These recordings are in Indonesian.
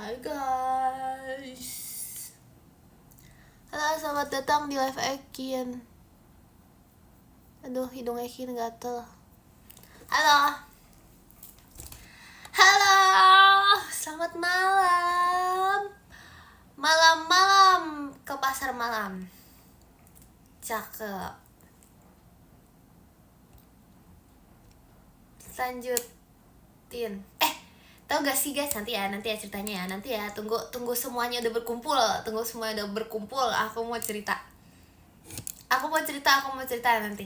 Hai guys. Halo, selamat datang di live Ekin. Aduh, hidung Ekin gatel. Halo. Halo. Selamat malam. Malam-malam ke pasar malam. Cakep. Lanjutin. Tau gak sih guys, nanti ya ceritanya ya, tunggu semuanya udah berkumpul, aku mau cerita nanti.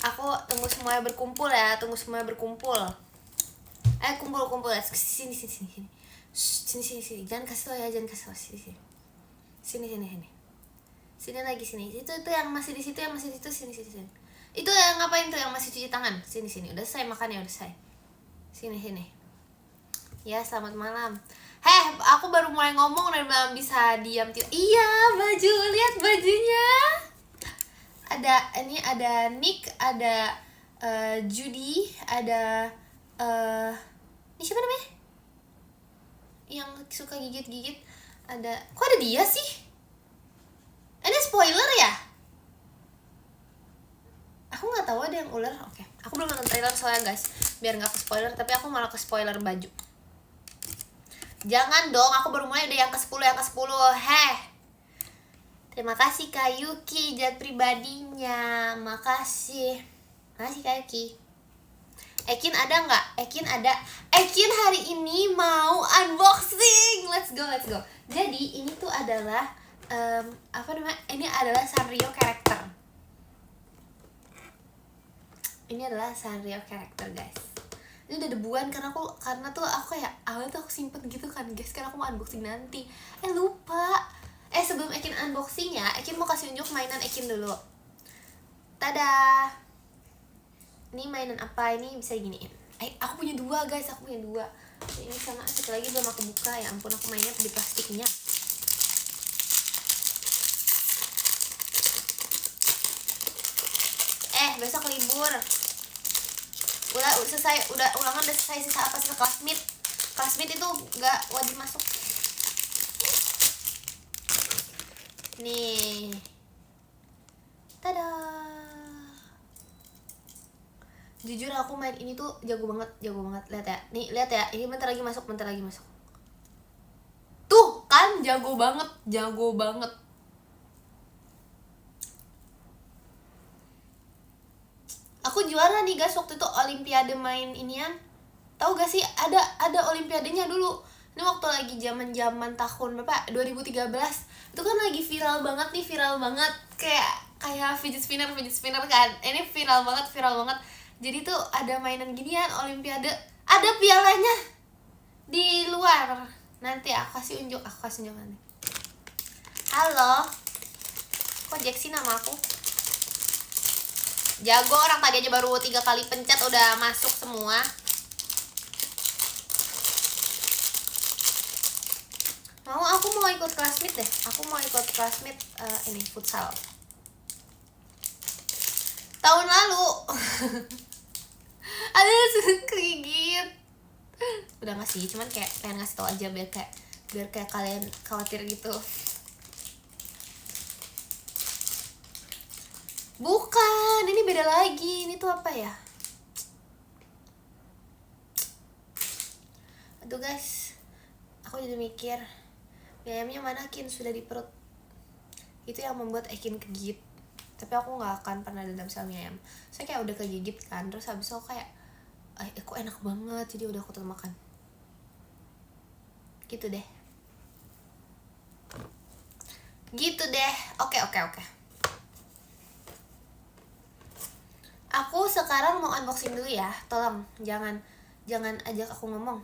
Aku tunggu semuanya berkumpul ya, kumpul ya, sini. Sini, jangan kasih tau ya, sini lagi, itu yang masih di situ, sini. Itu yang ngapain tuh, yang masih cuci tangan, sini, udah selesai makan ya, sini. Ya, selamat malam. Aku baru mulai ngomong dan belum bisa diam. Iya, baju, lihat bajunya. Ada Nick, ada Judy, ada ini siapa namanya? Yang suka gigit-gigit. Kok ada dia sih? Ini spoiler ya? Aku nggak tahu ada yang ular. Oke. Aku belum nonton trailer soalnya guys. Biar nggak ke spoiler, tapi aku malah ke spoiler baju. Jangan dong, aku baru mulai udah yang ke-10. Terima kasih Kak Yuki, jat pribadinya. Makasih Kak Yuki. Ekin ada nggak? Ekin ada. Ekin hari ini mau unboxing. Let's go. Jadi ini tuh adalah ini adalah Sanrio character. Guys. Ini udah debuan karena tuh aku kayak awalnya tuh aku simpen gitu kan guys, karena aku mau unboxing nanti. Lupa. Sebelum Ekin unboxing ya, Ekin mau kasih unjuk mainan Ekin dulu. Tada. Ini mainan apa? Ini bisa giniin. Aku punya 2 guys, Ini sama satu lagi belum aku buka, ya ampun aku mainnya di plastiknya. Besok libur. Udah ulangan udah selesai, sisa apa sih kelas meet itu nggak wajib masuk. Nih, tada. Jujur aku main ini tuh jago banget. Lihat ya, ini bentar lagi masuk. Tuh kan jago banget. Aku juara nih guys waktu itu olimpiade main inian. Tahu gak sih ada olimpiadenya dulu. Ini waktu lagi zaman tahun berapa? 2013. Itu kan lagi viral banget kayak fidget spinner kan. Ini viral banget. Jadi tuh ada mainan ginian olimpiade. Ada pialanya di luar. Nanti aku kasih unjuk nanti. Halo. Kok Jackson nama aku? Jago orang, tadi aja baru 3 kali pencet udah masuk semua. Aku mau ikut classmate deh. Ini futsal tahun lalu. Aduh, kegigit. Udah nggak sih, cuman kayak pengen ngasih tau aja biar kayak kalian khawatir gitu. Bukan, ini beda lagi. Ini tuh apa ya? Aduh guys, aku jadi mikir ayamnya mana Kin, sudah di perut. Itu yang membuat Ekin kegigit. Tapi aku gak akan pernah dendam sama mie ayam. Saya kayak udah kegigit kan, terus habis itu aku kayak kok enak banget, jadi udah aku tetap makan. Gitu deh. Oke. Aku sekarang mau unboxing dulu ya. Tolong jangan ajak aku ngomong.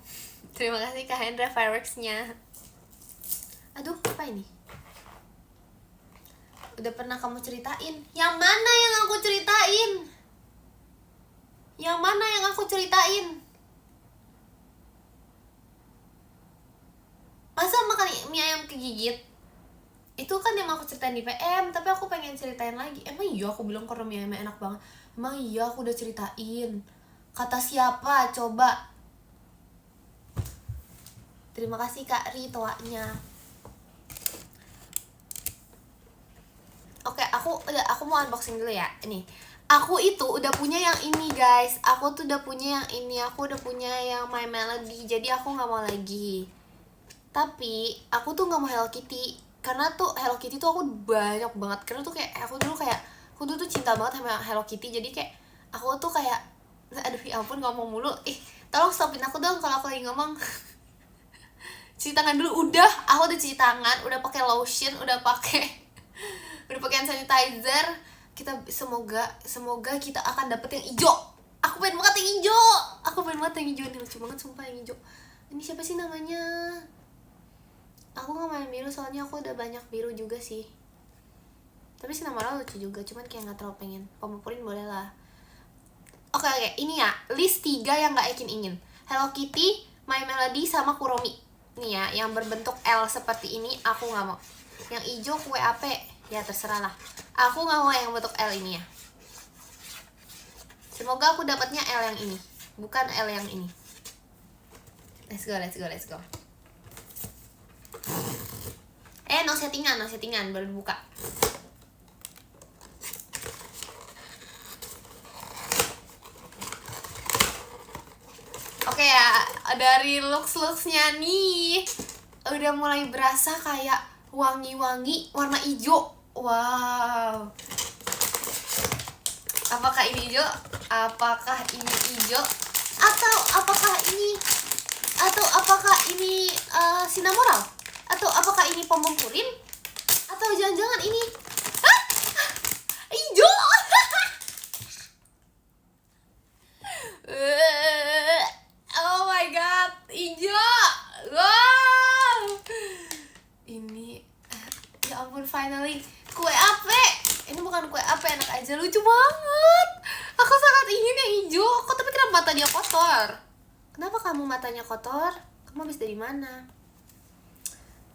Terima kasih Kak Hendra fireworks-nya. Aduh, apa ini? Udah pernah kamu ceritain. Yang mana yang aku ceritain? Masa makan mie ayam kegigit? Itu kan yang aku ceritain di PM, tapi aku pengen ceritain lagi. Emang iya aku bilang kalau mie ayam enak banget? Emang iya aku udah ceritain? Kata siapa? Coba. Terima kasih Kak Ri toanya. Oke, aku mau unboxing dulu ya. Ini aku itu udah punya yang ini guys. Aku tuh udah punya yang ini. Aku udah punya yang My Melody. Jadi aku nggak mau lagi. Tapi aku tuh nggak mau Hello Kitty. Karena tuh Hello Kitty tuh aku banyak banget. Karena tuh kayak aku dulu tuh cinta banget sama Hello Kitty. Jadi kayak aku tuh kayak, aduh ya ampun ngomong mulu. Tolong stopin aku dong kalau aku lagi ngomong. Cuci tangan dulu. Aku udah cuci tangan, udah pakai lotion, udah pakai hand sanitizer. Semoga kita akan dapet yang hijau. Aku pengen banget yang hijau. Ini lucu banget sumpah yang hijau. Ini siapa sih namanya? Aku gak main biru soalnya aku udah banyak biru juga sih. Tapi Cinnamoroll lucu juga, cuman kayak gak terlalu pengen. Pemurpurin boleh lah. Oke, ini ya list 3 yang gak Ekin ingin. Hello Kitty, My Melody, sama Kuromi. Nih ya, yang berbentuk L seperti ini aku gak mau. Yang hijau kue ape, ya terserah lah. Aku gak mau yang bentuk L ini ya. Semoga aku dapatnya L yang ini, bukan L yang ini. Let's go. No settingan baru buka. Oke ya, dari looks-looksnya nih udah mulai berasa kayak wangi-wangi warna hijau. Wow. Apakah ini hijau? Atau apakah ini Cinnamoroll? Atau apakah ini pemumpurin? Atau jangan-jangan ini hijau? Oh my god, hijau. Wow. Ini ya ampun, finally kue ape. Ini bukan kue ape, enak aja, lucu banget. Aku sangat ingin yang hijau. Tapi kenapa matanya kotor? Kenapa kamu matanya kotor? Kamu habis dari mana?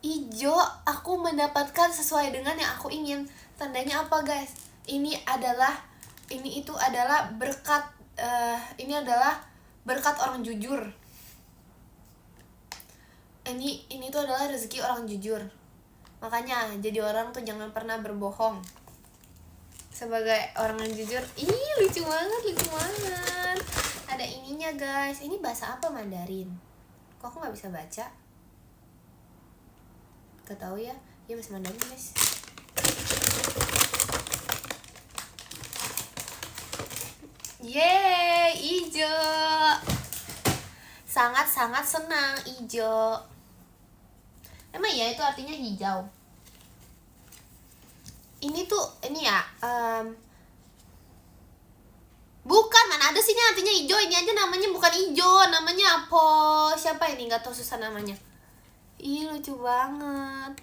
Ijo, aku mendapatkan sesuai dengan yang aku ingin. Tandanya apa guys? Ini itu adalah berkat. Ini adalah berkat orang jujur. Ini tuh adalah rezeki orang jujur. Makanya jadi orang tuh jangan pernah berbohong. Sebagai orang yang jujur. Lucu banget. Ada ininya guys. Ini bahasa apa, Mandarin? Kok aku gak bisa baca? Gak tahu ya. Ya bahasa Mandarin guys. Yeay, hijau. Sangat-sangat senang hijau. Emang ya itu artinya hijau. Ini ya. Bukan, mana ada sih ini artinya hijau. Ini aja namanya bukan hijau, namanya apa? Siapa ini? Gak tau susah namanya. Lucu banget.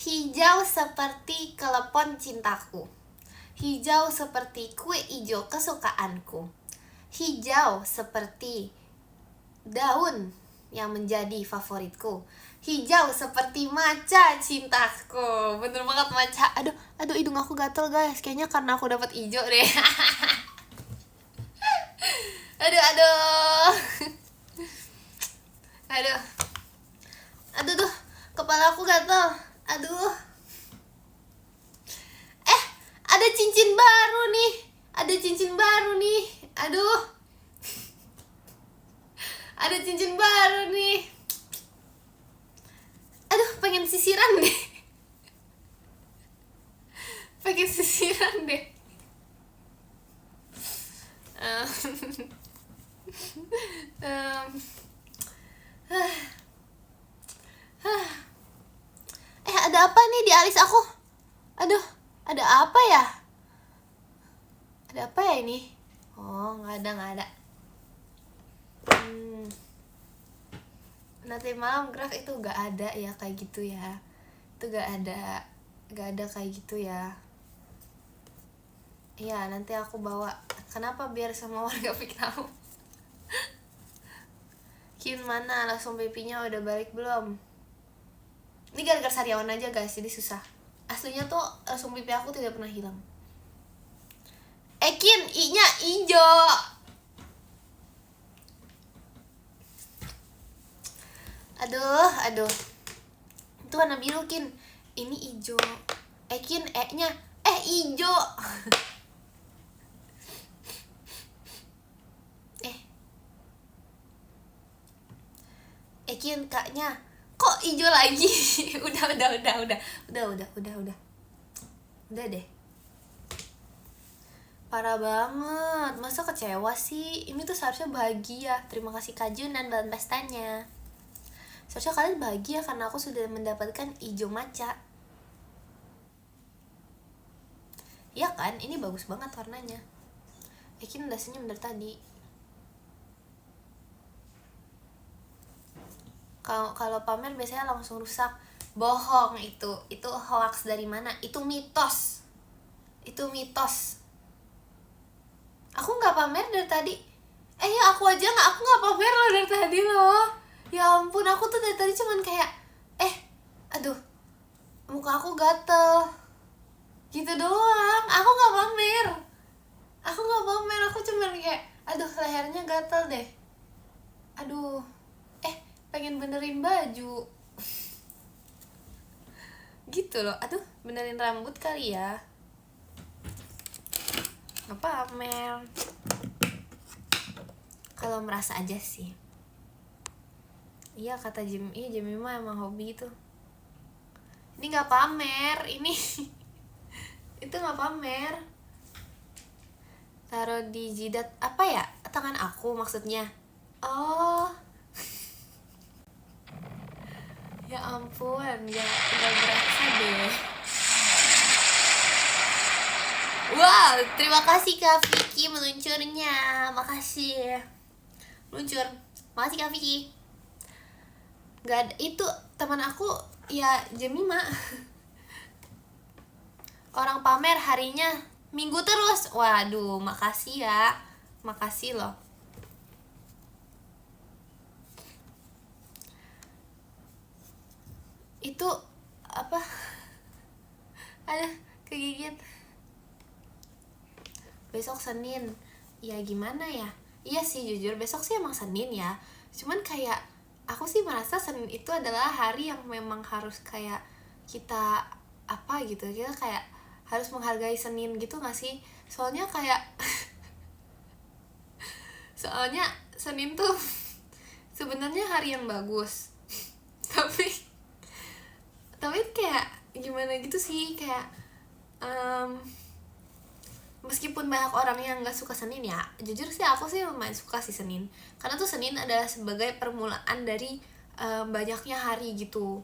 Hijau seperti kelepon cintaku. Hijau seperti kue hijau kesukaanku. Hijau seperti daun yang menjadi favoritku. Hijau seperti maca cintaku. Bener banget maca. Aduh hidung aku gatel guys. Kayaknya karena aku dapat hijau deh. Aduh tuh kepala aku gatel. Aduh. Ada cincin baru nih. Aduh. Ada cincin baru nih. Aduh, pengen sisiran deh. Ada apa nih di alis aku? Aduh, ada apa ya? Ada apa ya ini? Oh, nggak ada. Nanti malam graf itu nggak ada ya kayak gitu ya. Itu nggak ada kayak gitu ya. Iya, nanti aku bawa. Kenapa? Biar sama warga Pik tahu. Kyun mana? Langsung pipinya udah balik belum? Ini gara-gara sariawan aja guys, jadi susah. Aslinya tuh langsung pipi aku tidak pernah hilang. Ekin, I-nya ijo. aduh, itu warna biru Kin, ini hijau. Kin, nya hijau. Kin, kaknya kok hijau lagi. udah deh. Parah banget, masa kecewa sih? Ini tuh seharusnya bahagia. Terima kasih Kak Junan dan pestanya. Seharusnya kalian bahagia karena aku sudah mendapatkan hijau maca. Iya kan, ini bagus banget warnanya. Ekin udah senyum dari tadi. Kalau pamer biasanya langsung rusak. Bohong itu hoax dari mana? Itu mitos. Aku nggak pamer dari tadi. Ya aku nggak pamer loh dari tadi loh. Ya ampun, aku tuh dari tadi cuman kayak aduh, muka aku gatel gitu doang. Aku nggak pamer, aku cuman kayak aduh, lehernya gatel deh, aduh, pengen benerin baju gitu loh. Aduh, benerin rambut kali ya, nggak pamer kalau merasa aja sih. Iya kata Jemima emang hobi itu. Ini nggak pamer, ini itu nggak pamer. Taruh di jidat apa ya, tangan aku maksudnya. Oh ya ampun, nggak berasa deh. Wow, terima kasih Kak Vicky meluncurnya, makasih meluncur, makasih Kak Vicky. Gak ada, itu teman aku ya Jemima. Orang pamer harinya Minggu terus. Waduh, makasih ya, makasih loh. Itu apa? Ada kegigit. Besok Senin. Ya gimana ya? Iya sih, jujur besok sih emang Senin ya. Cuman kayak aku sih merasa Senin itu adalah hari yang memang harus kayak kita apa gitu, kita kayak harus menghargai Senin gitu gak sih? Soalnya kayak soalnya Senin tuh sebenarnya hari yang bagus. tapi kayak gimana gitu sih, kayak meskipun banyak orang yang nggak suka Senin ya, jujur sih aku sih lumayan suka sih Senin, karena tuh Senin adalah sebagai permulaan dari banyaknya hari gitu.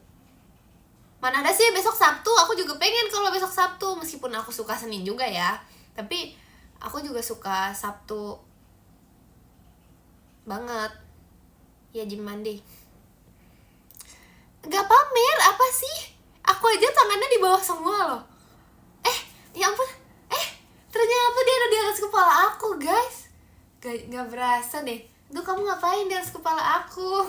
Mana ada sih besok Sabtu, aku juga pengen kalau besok Sabtu, meskipun aku suka Senin juga ya, tapi aku juga suka Sabtu banget ya. Jimande gak pamer apa sih, aku aja tangannya di bawah semua loh. Ya ampun, ternyata dia ada di atas kepala aku guys. Gak berasa deh. Duh, kamu ngapain di atas kepala aku?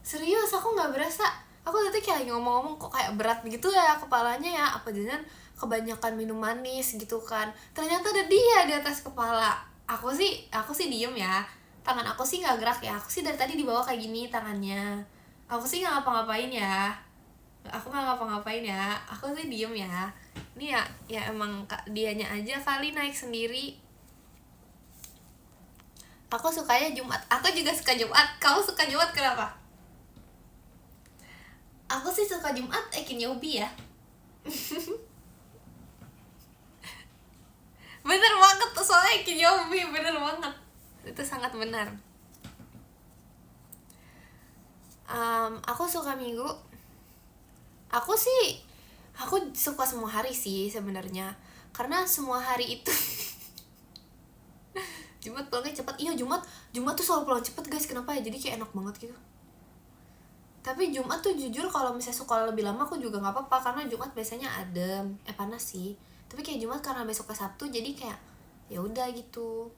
Serius, aku gak berasa. Aku tadi kayak lagi ngomong-ngomong kok kayak berat gitu ya kepalanya ya. Apa jangan kebanyakan minum manis gitu kan. Ternyata ada dia di atas kepala. Aku sih diem ya. Tangan aku sih gak gerak ya. Aku sih dari tadi di bawah kayak gini tangannya. Aku sih gak ngapa-ngapain ya. Aku sih diem ya. Ini ya emang dianya aja kali naik sendiri. Aku sukanya Jumat. Aku juga suka Jumat. Kamu suka Jumat kenapa? Aku sih suka Jumat, Nyobi ya. Bener banget tuh, soalnya Nyobi, bener banget. Itu sangat benar. Aku suka Minggu. Aku suka semua hari sih sebenarnya, karena semua hari itu Jumat pulangnya cepat. Iya, Jumat tuh selalu pulang cepet guys, kenapa ya? Jadi kayak enak banget gitu. Tapi Jumat tuh jujur kalau misalnya sekolah lebih lama aku juga nggak apa-apa, karena Jumat biasanya adem, panas sih. Tapi kayak Jumat karena besok ke Sabtu jadi kayak ya udah gitu.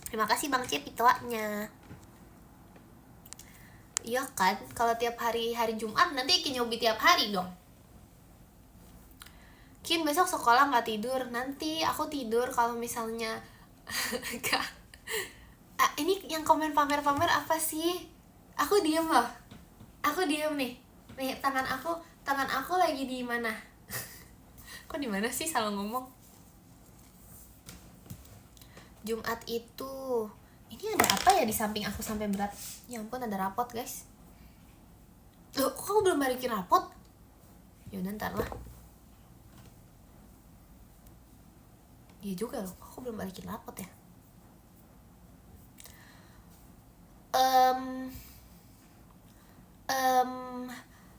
Terima kasih Bang Cep pitoanya. Iya kan, kalau tiap hari Jumat nanti Nyobi tiap hari dong. Kin besok sekolah nggak tidur? Nanti aku tidur kalau misalnya ini yang komen pamer-pamer apa sih? Aku diem loh. Aku diam nih. Nih tangan aku lagi di mana? Kok di mana sih, salah ngomong. Jumat itu ini ada apa ya di samping aku sampai berat? Ya ampun, ada rapot guys. Loh, kok aku belum balikin rapot? Yaudah ntar lah. Iya juga loh, kok aku belum balikin rapot ya.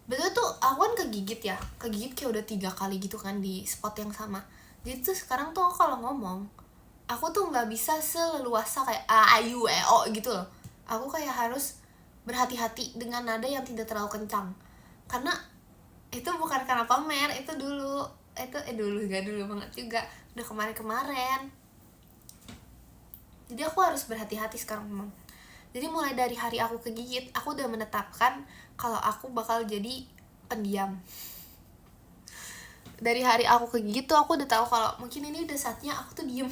Betul tuh, aku kan kegigit kayak udah 3 kali gitu kan di spot yang sama. Jadi tuh sekarang tuh aku kalau ngomong, aku tuh nggak bisa seleluasa kayak a, ayu, o gitu loh. Aku kayak harus berhati-hati dengan nada yang tidak terlalu kencang. Karena itu bukan karena pamer, itu dulu gak dulu banget juga, udah kemarin. Jadi aku harus berhati-hati sekarang memang. Jadi mulai dari hari aku kegigit, aku udah menetapkan kalau aku bakal jadi pendiam. Dari hari aku kegigit tuh aku udah tahu kalau mungkin ini udah saatnya aku tuh diem.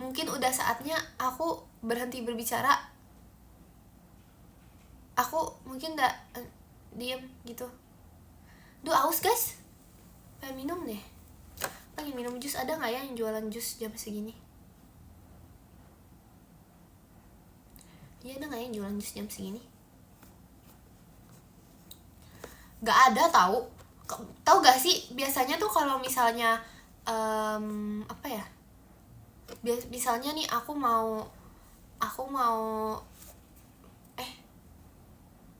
Mungkin udah saatnya aku berhenti berbicara. Aku mungkin udah diem gitu. Duh, aus guys, pengen minum deh. Pengen minum jus, ada nggak ya yang jualan jus jam segini? Iya, ada nggak yang jualan jus jam segini? Nggak ada, tahu gak sih biasanya tuh kalau misalnya apa ya? Misalnya nih aku mau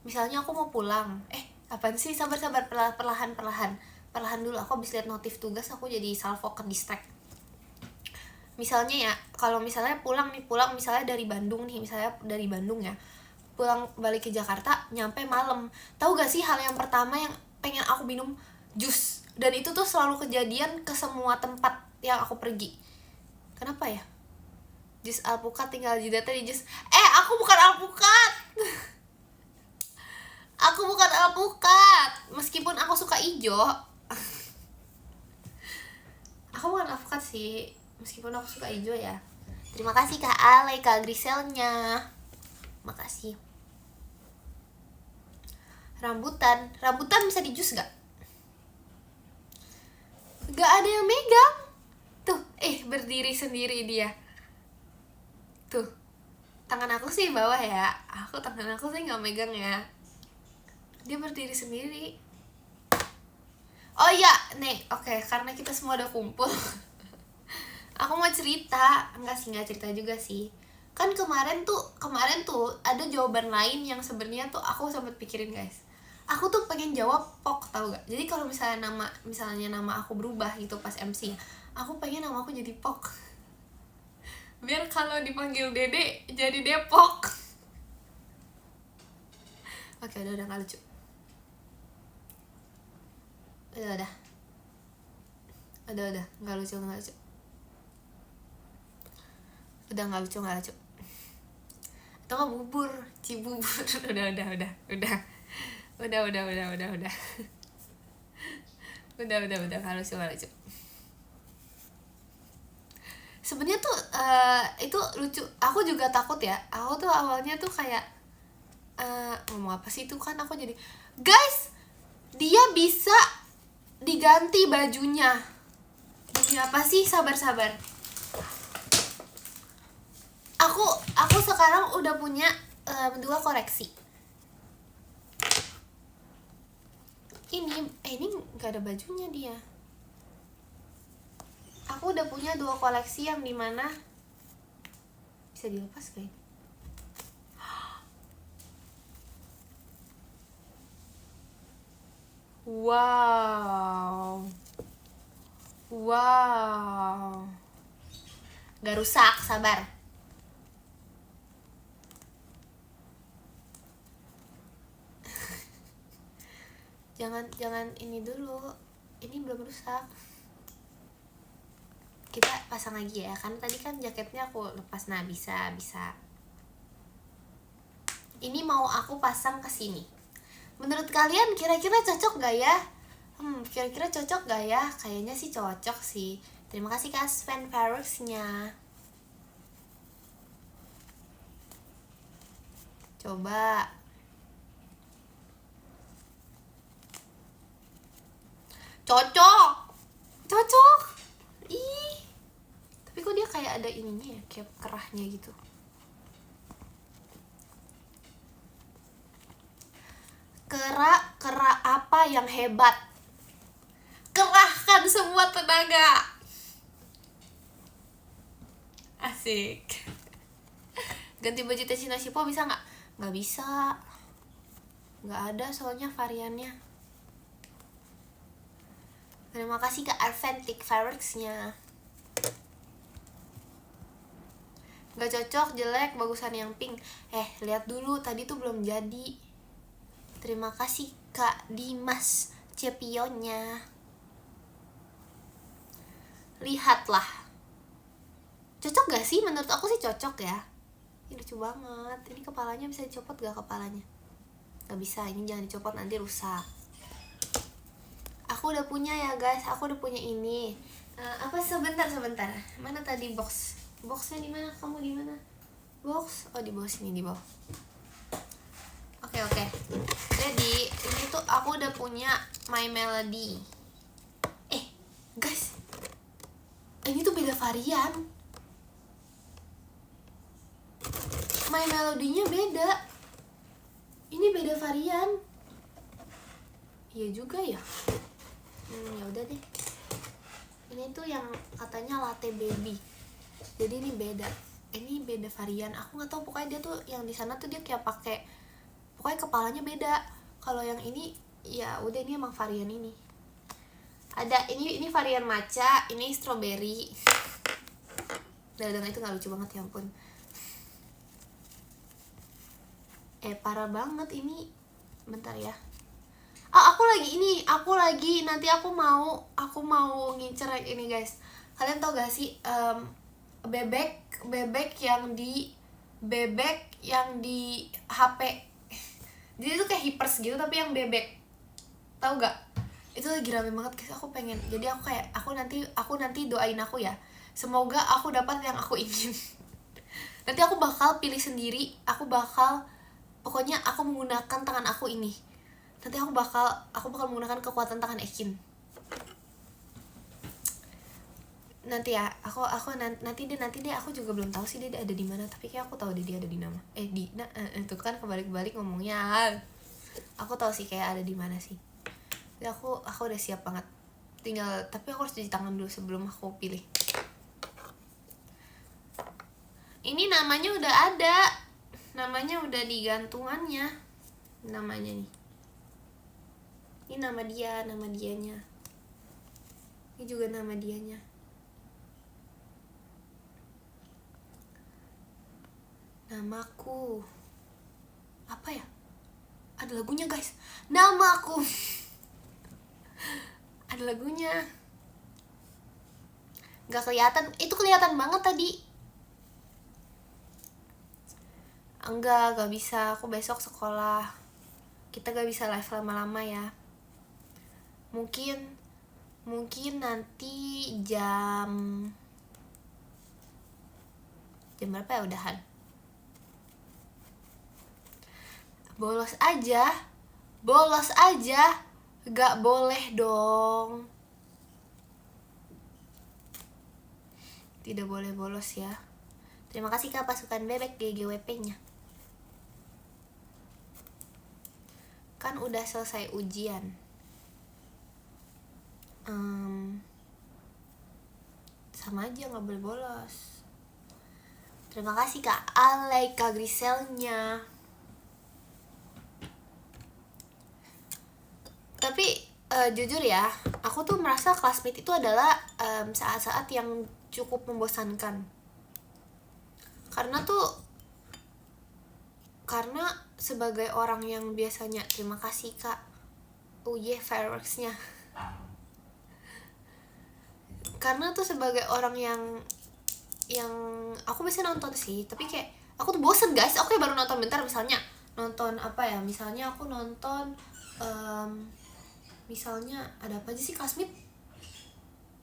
misalnya aku mau pulang. Apaan sih, sabar perlahan dulu, aku habis lihat notif tugas, aku jadi salvo ke distract. Misalnya ya, kalau misalnya pulang misalnya dari Bandung ya, pulang balik ke Jakarta, nyampe malam. Tahu gak sih hal yang pertama yang pengen aku minum? Jus. Dan itu tuh selalu kejadian ke semua tempat yang aku pergi. Kenapa ya? Jus alpukat, tinggal jidatnya di jus. Aku bukan alpukat. Aku bukan alpukat, meskipun aku suka ijo. Aku bukan alpukat sih, meskipun aku suka ijo ya. Terima kasih Kak Ale, Kak Griselnya. Makasih. Rambutan bisa di jus gak? Gak ada yang megang. Tuh, berdiri sendiri dia. Tuh, tangan aku sih bawah ya. Tangan aku sih gak megang ya. Dia berdiri sendiri. Oh iya, nih, oke, karena kita semua udah kumpul. Aku mau cerita, nggak cerita juga sih. Kan kemarin tuh ada jawaban lain yang sebenarnya tuh aku sempet pikirin guys. Aku tuh pengen jawab Pok, tau gak? Jadi kalau misalnya nama aku berubah gitu pas MC, aku pengen nama aku jadi Pok. Biar kalau dipanggil Dede jadi Depok. Oke, udah gak lucu. Udah nggak lucu. Udah nggak lucu. Atau nggak bubur, Cibubur. udah nggak lucu. Sebenarnya tuh itu lucu. Aku juga takut ya. Aku tuh awalnya tuh kayak ngomong apa sih itu, kan aku jadi guys, dia bisa diganti bajunya. Demi apa sih? Sabar. Aku sekarang udah punya 2 koleksi. Ini nggak ada bajunya dia. Aku udah punya 2 koleksi yang dimana bisa dilepas kayak. Wow. Gak rusak, sabar. Jangan ini dulu. Ini belum rusak. Kita pasang lagi ya, kan tadi kan jaketnya aku lepas. Nah, bisa. Ini mau aku pasang ke sini. Menurut kalian kira-kira cocok gak ya? Kira-kira cocok gak ya? Kayaknya sih cocok sih. Terima kasih Kak Sven Ferrux-nya. Coba. Cocok. Ih, tapi kok dia kayak ada ininya ya, kayak kerahnya gitu. Kera apa yang hebat? Kerahkan semua tenaga. Asik. Ganti baju Tessina Shippo bisa nggak? Nggak bisa. Nggak ada soalnya variannya. Terima kasih ke Adventic Fireworks-nya. Nggak cocok, jelek, bagusan yang pink. Lihat dulu, tadi tuh belum jadi. Terima kasih Kak Dimas Cepionnya. Lihatlah. Cocok gak sih? Menurut aku sih cocok ya. Ini lucu banget. Ini kepalanya bisa dicopot gak kepalanya? Gak bisa, ini jangan dicopot nanti rusak. Aku udah punya ya guys, aku udah punya ini. Sebentar. Mana tadi boxnya di mana? Kamu di mana? Box? Oh, di bawah sini, di bawah. Oke. Jadi, ini tuh aku udah punya My Melody. Guys. Ini tuh beda varian. My Melody-nya beda. Ini beda varian. Iya juga ya. Ya udah deh. Ini tuh yang katanya latte baby. Jadi ini beda. Ini beda varian. Aku nggak tahu, pokoknya dia tuh yang di sana tuh dia kayak pakai, pokoknya kepalanya beda. Kalau yang ini ya udah, ini emang varian ini. Ada ini varian matcha, ini strawberry. Dan itu nggak lucu banget ya ampun. Parah banget ini. Bentar ya. Aku lagi nanti aku mau ngincer ini guys. Kalian tau gak sih bebek yang di HP. Jadi itu kayak Hypers gitu tapi yang bebek. Tau gak? Itu lagi rame banget guys. Aku pengen. Jadi aku nanti doain aku ya. Semoga aku dapat yang aku ingin. Nanti aku bakal pilih sendiri. Pokoknya aku menggunakan tangan aku ini. Nanti aku bakal menggunakan kekuatan tangan Ekin. Nanti ya, nanti deh aku juga belum tahu sih dia ada di mana, tapi kayak aku tahu dia ada di nama. Itu kan kebalik-balik ngomongnya. Aku tahu sih kayak ada di mana sih. Jadi aku udah siap banget. Tapi aku harus cuci tangan dulu sebelum aku pilih. Ini namanya udah ada. Namanya udah di gantungannya. Namanya nih. Ini nama dianya. Ini juga nama dianya. Namaku. Apa ya? Ada lagunya guys. Namaku. Ada lagunya. Gak kelihatan. Itu kelihatan banget tadi. Enggak bisa. Aku besok sekolah. Kita gak bisa live lama-lama ya. Mungkin nanti jam berapa ya udahan? Bolos aja. Gak boleh dong. Tidak boleh bolos ya. Terima kasih Kak pasukan bebek GGWP-nya. Kan udah selesai ujian. Sama aja gak boleh bolos. Terima kasih Kak Aleika Griselnya. Tapi jujur ya, aku tuh merasa classmate itu adalah saat-saat yang cukup membosankan. Karena sebagai orang yang biasanya, terima kasih Kak fireworks-nya. Karena tuh sebagai orang yang aku biasanya nonton sih, tapi kayak aku tuh bosen guys. Aku kayak baru nonton bentar, misalnya nonton apa ya, misalnya aku nonton misalnya ada apa aja sih classmate.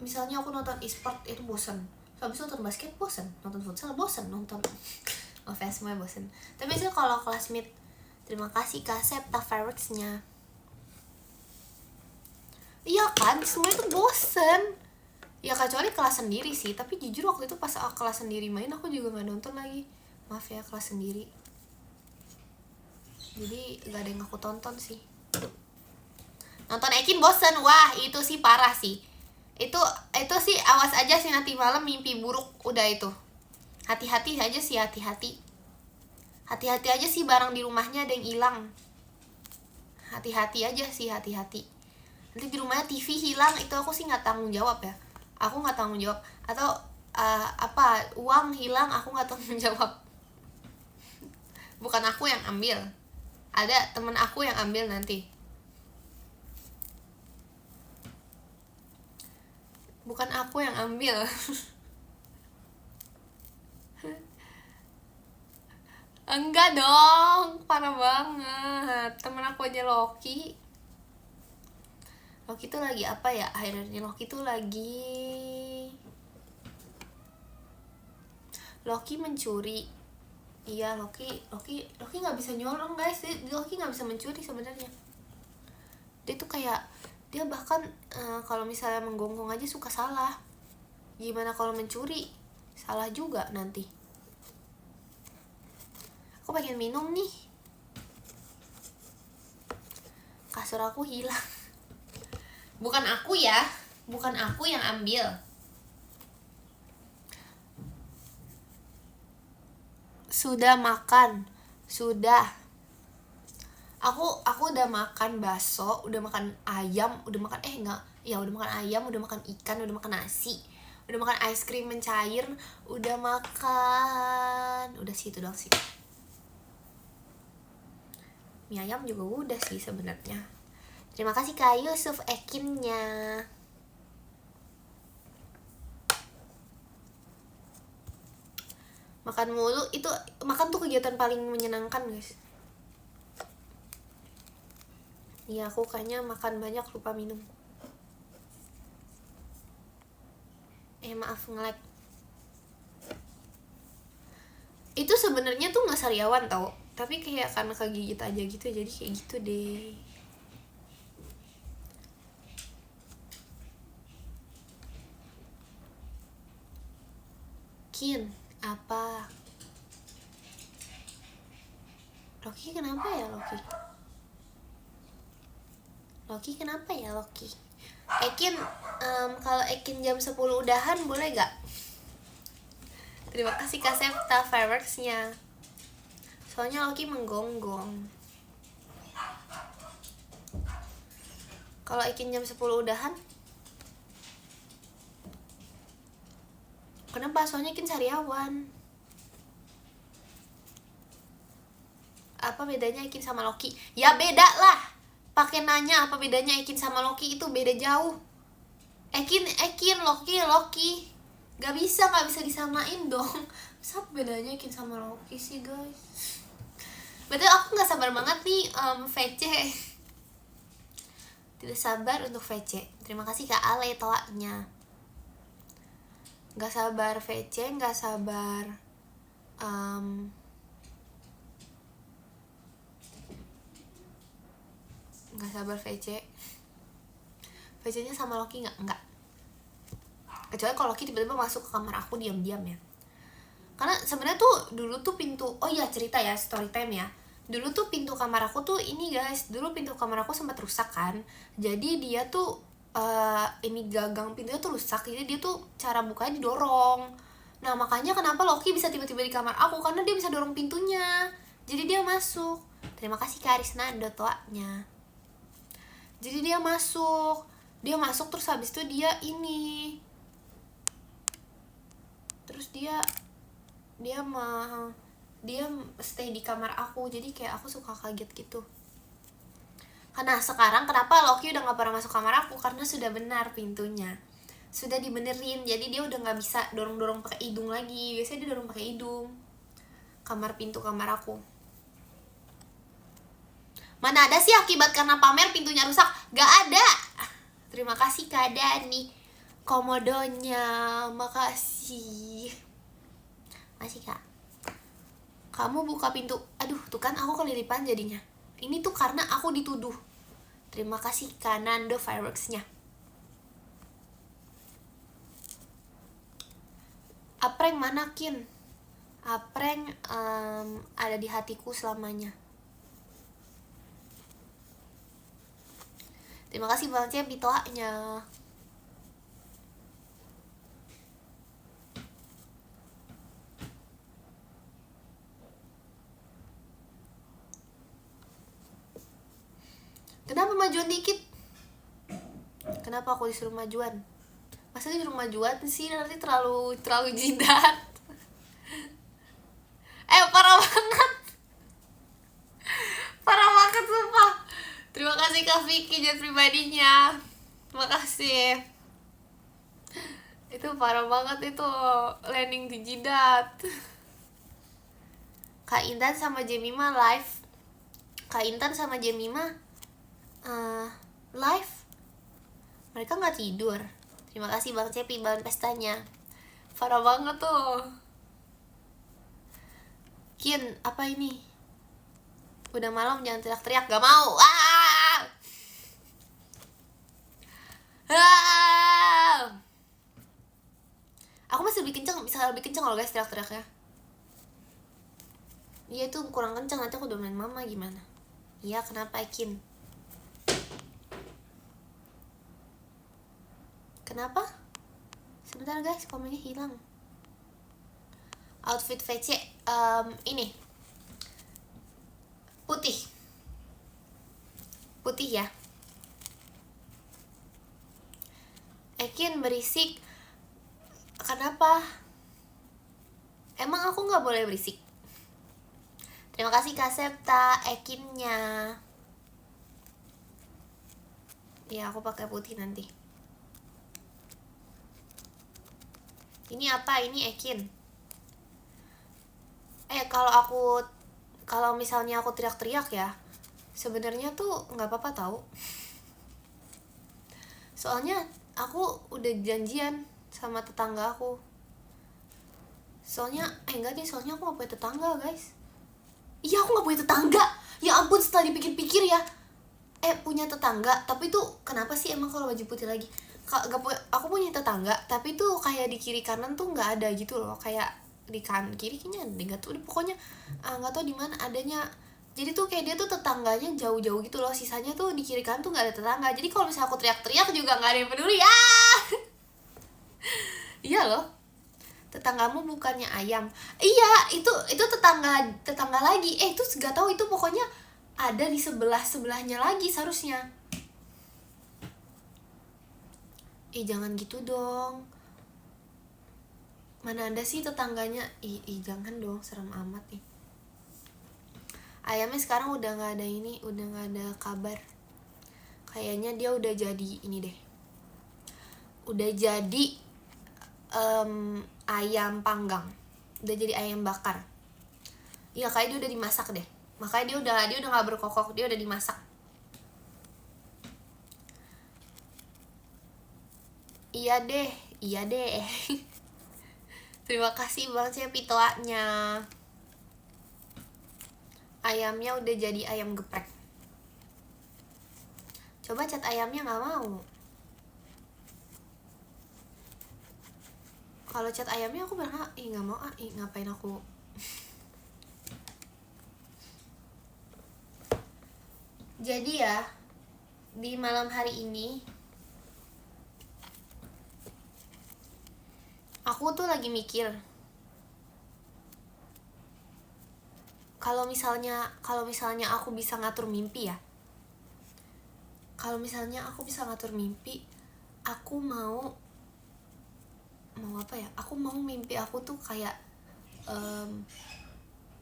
Misalnya aku nonton e-sport itu bosen, habis nonton basket bosen, nonton futsal bosen, nonton offense semuanya bosen. Tapi biasanya kalau classmate, terima kasih Kak Septa fireworks-nya. Iya kan, semua itu bosen. Ya kecuali kelas sendiri sih, tapi jujur waktu itu pas kelas sendiri main aku juga nggak nonton lagi. Maaf ya, kelas sendiri. Jadi gak ada yang aku tonton sih. Nonton Ekin bosen, wah itu sih parah sih. Itu sih awas aja sih nanti malam mimpi buruk, udah itu. Hati-hati aja sih, hati-hati. Hati-hati aja sih barang di rumahnya ada yang hilang. Hati-hati aja sih, hati-hati. Nanti di rumahnya TV hilang, itu aku sih nggak tanggung jawab ya. Aku nggak tanggung jawab. Atau uang hilang, aku nggak tanggung jawab. Bukan aku yang ambil. Ada temen aku yang ambil nanti. Bukan aku yang ambil. Enggak dong, parah banget. Temen aku aja Loki. Loki tuh lagi apa ya? Akhirnya Loki tuh Loki mencuri. Iya, Loki nggak bisa nyolong guys. Loki nggak bisa mencuri sebenarnya. Dia tuh kayak dia bahkan kalau misalnya menggonggong aja suka salah. Gimana kalau mencuri? Salah juga nanti. Aku pengen minum nih. Kasur aku hilang. Bukan aku ya, bukan aku yang ambil. Sudah makan, sudah. Aku udah makan bakso, udah makan ayam, udah makan udah makan ayam, udah makan ikan, udah makan nasi, udah makan es krim mencair, udah makan, udah sih itu doang sih. Mie ayam juga udah sih sebenarnya. Terima kasih Kak Yusuf Ekinnya. Makan mulu itu, makan tuh kegiatan paling menyenangkan guys. Iya, aku kayaknya makan banyak lupa minum. Maaf nge-lag. Itu sebenarnya tuh nggak sariawan tau, tapi kayak karena kegigit aja gitu, jadi kayak gitu deh. Kin, apa? Loki kenapa ya Loki? Loki kenapa ya Loki? Ekin, kalau Ekin jam 10 udahan boleh gak? Terima kasih Kak Septa fireworksnya. Soalnya Loki menggonggong. Kalau Ekin jam 10 udahan, kenapa? Soalnya Ekin sariawan. Apa bedanya Ekin sama Loki? Ya beda lah. Pakai nanya apa bedanya Ekin sama Loki, itu beda jauh. Ekin, Loki. Gak bisa disamain dong. Masa bedanya Ekin sama Loki sih guys? Betul, aku gak sabar banget nih VC. Tidak sabar untuk VC. Terima kasih Kak Ale toanya. Gak sabar VC, gak sabar gak sabar VC. VC-nya sama Loki enggak. Kecuali kalau Loki tiba-tiba masuk ke kamar aku diam-diam ya. Karena sebenarnya tuh dulu tuh pintu, oh iya cerita ya, story time ya. Dulu tuh pintu kamar aku tuh ini guys, dulu pintu kamar aku sempat rusak kan. Jadi dia tuh ini gagang pintunya tuh rusak, jadi dia tuh cara bukanya didorong. Nah makanya kenapa Loki bisa tiba-tiba di kamar aku, karena dia bisa dorong pintunya. Jadi dia masuk. Terima kasih Kak Arisnando toanya. Jadi dia masuk terus habis itu dia ini. Terus dia stay di kamar aku, jadi kayak aku suka kaget gitu. Karena sekarang kenapa Loki udah gak pernah masuk kamar aku, karena sudah benar pintunya, sudah dibenerin, jadi dia udah gak bisa dorong-dorong pakai hidung lagi. Biasanya dia dorong pakai hidung pintu kamar aku. Mana ada sih akibat karena pamer pintunya rusak, gak ada. Terima kasih Kak Dani komodonya, makasih. Masih Kak. Kamu buka pintu. Aduh, tuh kan aku kelilipan jadinya. Ini tuh karena aku dituduh. Terima kasih Kak Nando fireworksnya. Apreng mana Kin? Apreng ada di hatiku selamanya. Terima kasih banget ya bitoanya. Kenapa majuan dikit? Kenapa aku disuruh majuan? Masa disuruh majuan sih, nanti terlalu jidat. Parah banget. Parah banget sumpah. Terima kasih Kak Vicky jet pribadinya. Makasih. Itu parah banget itu, landing di jidat. Kak Intan sama Jemima live. Kak Intan sama Jemima live. Mereka nggak tidur. Terima kasih Bang Cepi bahan pestanya. Parah banget tuh. Kian, apa ini? Udah malam jangan teriak-teriak, gak mau. Aku masih lebih kenceng, bisa lebih kenceng loh guys teriak-teriaknya. Iya itu kurang kenceng, nanti aku domelin mama gimana? Iya kenapa Kin? Kenapa? Sebentar guys, komennya hilang. Outfit VC ini putih ya. Ekin berisik. Kenapa? Emang aku nggak boleh berisik? Terima kasih Kak Septa Ekinnya. Ya aku pakai putih nanti. Ini apa? Ini Ekin. Kalau misalnya aku teriak-teriak ya, sebenarnya tuh nggak apa-apa tahu. Soalnya aku udah janjian sama tetangga aku. Soalnya enggak deh, soalnya aku nggak punya tetangga guys. Iya aku nggak punya tetangga. Ya ampun, setelah dipikir-pikir ya. Punya tetangga, tapi tuh kenapa sih emang kalau baju putih lagi? Aku punya tetangga, tapi tuh kayak di kiri kanan tuh nggak ada gitu loh, kayak di kanan kiri kayaknya ada, nggak tahu pokoknya nggak tahu di mana adanya. Jadi tuh kayak dia tuh tetangganya jauh-jauh gitu loh, sisanya tuh di kiri kanan tuh nggak ada tetangga. Jadi kalau misalnya aku teriak-teriak juga nggak ada yang peduli ya. Iya loh, tetanggamu bukannya ayam. Iya itu tetangga lagi. Itu nggak tahu, itu pokoknya ada di sebelahnya lagi seharusnya. Jangan gitu dong. Mana ada sih tetangganya? Jangan dong, serem amat nih. Ayamnya sekarang udah nggak ada ini, udah nggak ada kabar. Kayaknya dia udah jadi ini deh. Udah jadi ayam panggang. Udah jadi ayam bakar. Iya kayak dia udah dimasak deh. Makanya dia udah nggak berkokok, dia udah dimasak. Iya deh. Terima kasih banget ya pitoanya. Ayamnya udah jadi ayam geprek. Coba cat ayamnya nggak mau. Kalau cat ayamnya aku pernah nggak mau ngapain aku. Jadi ya di malam hari ini aku tuh lagi mikir, kalau misalnya aku bisa ngatur mimpi ya. Kalau misalnya aku bisa ngatur mimpi, aku mau apa ya? Aku mau mimpi aku tuh kayak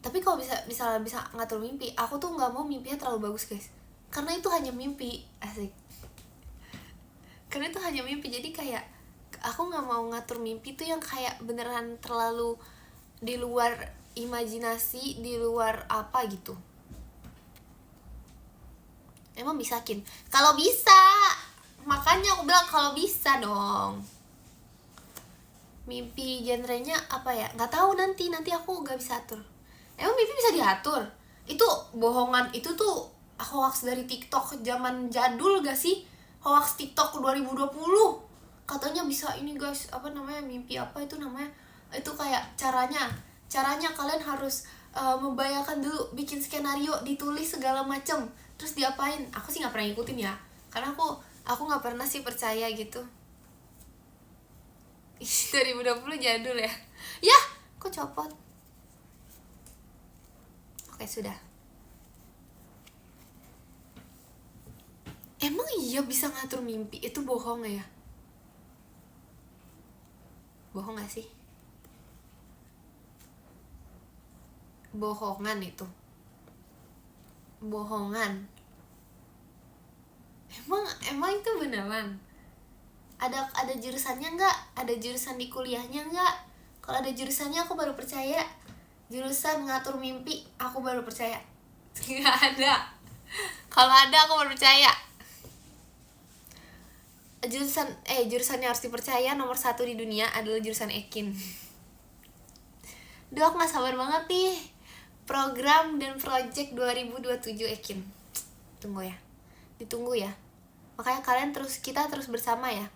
tapi kalau bisa ngatur mimpi, aku tuh nggak mau mimpinya terlalu bagus guys, karena itu hanya mimpi. Asik. Karena itu hanya mimpi, jadi kayak aku nggak mau ngatur mimpi tuh yang kayak beneran terlalu di luar imajinasi, di luar apa gitu. Emang bisa Kin? Kalau bisa, makanya aku bilang kalau bisa dong. Mimpi genrenya apa ya? Nggak tahu, nanti aku nggak bisa atur. Emang mimpi bisa diatur? Itu bohongan, itu tuh hoax dari TikTok zaman jadul gak sih? Hoax TikTok 2020. Katanya bisa ini guys, apa namanya, mimpi apa itu namanya, Itu kayak caranya kalian harus membayangkan dulu, bikin skenario, ditulis segala macem, terus diapain. Aku sih nggak pernah ngikutin ya, karena aku nggak pernah sih percaya gitu. 2020 jadul ya. Ya, kok copot. Oke, sudah. Emang iya bisa ngatur mimpi? Itu bohong ya? Bohong gak sih? Bohongan itu. Bohongan. Emang itu beneran? Ada jurusannya nggak? Ada jurusan di kuliahnya nggak? Kalau ada jurusannya aku baru percaya. Jurusan ngatur mimpi aku baru percaya. Nggak ada. Kalau ada aku baru percaya. Jurusan yang harus dipercaya nomor 1 di dunia adalah jurusan Ekin. Duh, aku gak sabar banget nih. Program dan project 2027 Ekin. Tunggu ya. Ditunggu ya. Makanya kita terus bersama ya.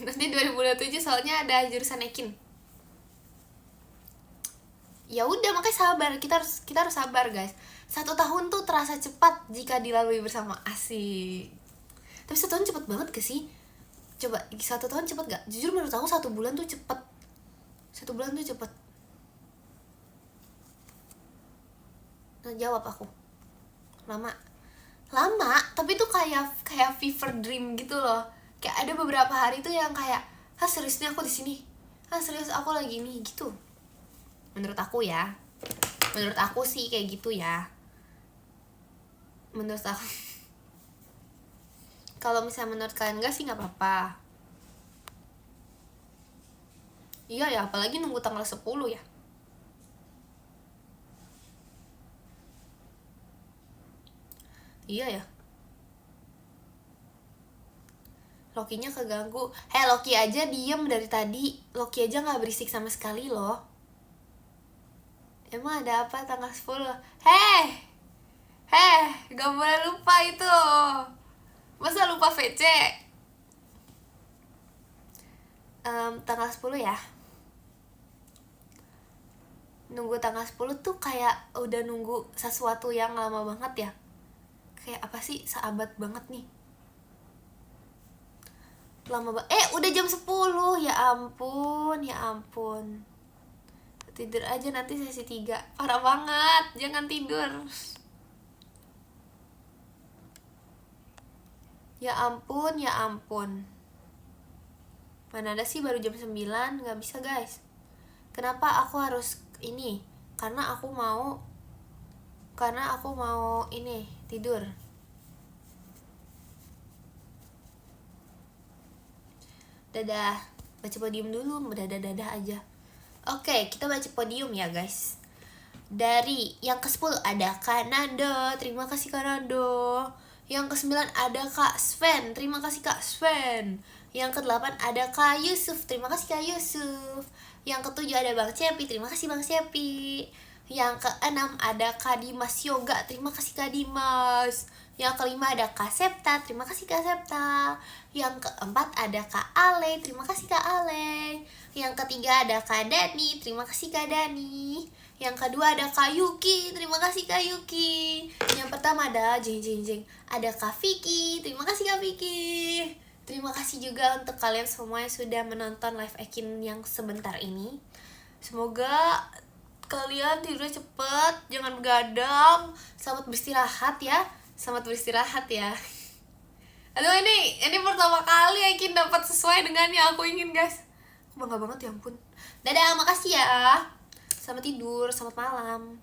Nanti 2027 soalnya ada jurusan Ekin. Ya udah, makanya sabar. Kita harus sabar, guys. 1 tahun tuh terasa cepat jika dilalui bersama. Asik. Tapi 1 tahun cepet banget gak sih? Coba, 1 tahun cepet gak? Jujur menurut aku 1 bulan tuh cepet. 1 bulan tuh cepet. Nah, jawab aku. Lama, tapi tuh kayak fever dream gitu loh. Kayak ada beberapa hari tuh yang kayak, serius nih aku di sini. Serius aku lagi nih gitu. Menurut aku ya. Menurut aku sih kayak gitu ya. Menurut aku. Kalau misalnya menurut kalian enggak sih nggak apa-apa. Iya ya, apalagi nunggu tanggal 10 ya. Iya ya. Lokinya keganggu. Loki aja diem dari tadi. Loki aja gak berisik sama sekali loh. Emang ada apa tanggal 10? Gak boleh lupa itu. Masa lupa VC? Tanggal 10 ya. Nunggu tanggal 10 tuh kayak udah nunggu sesuatu yang lama banget ya. Kayak apa sih, seabad banget nih. Lama banget. Udah jam 10. Ya ampun. Tidur aja nanti sesi 3. Parah banget, jangan tidur. Ya ampun. Mana ada sih baru jam 9. Gak bisa, guys. Kenapa aku harus ini? Karena aku mau ini, tidur. Dadah. Baca podium dulu, dadah aja. Oke, kita baca podium ya, guys. Dari yang ke-10 ada Kak Nando. Terima kasih Kak Nando. Yang ke-9 ada Kak Sven. Terima kasih Kak Sven. Yang ke-8 ada Kak Yusuf. Terima kasih Kak Yusuf. Yang ke-7 ada Bang Cepi. Terima kasih Bang Cepi. Yang ke-6 ada Kak Dimas Yoga. Terima kasih Kak Dimas. Yang ke-5 ada Kak Septa. Terima kasih Kak Septa. Yang ke-4 ada Kak Ale. Terima kasih Kak Ale. Yang ke-3 ada Kak Dani. Terima kasih Kak Dani. Yang kedua ada Kak Yuki. Terima kasih Kak Yuki. Yang pertama ada jeng. Ada Kak Vicky. Terima kasih Kak Vicky. Terima kasih juga untuk kalian semua yang sudah menonton live Ekin yang sebentar ini. Semoga kalian tidur cepet, jangan begadang. Selamat beristirahat ya. Aduh, ini pertama kali Ekin dapat sesuai dengan yang aku ingin, guys. Aku bangga banget, ya ampun. Dadah, makasih ya. Selamat tidur, selamat malam.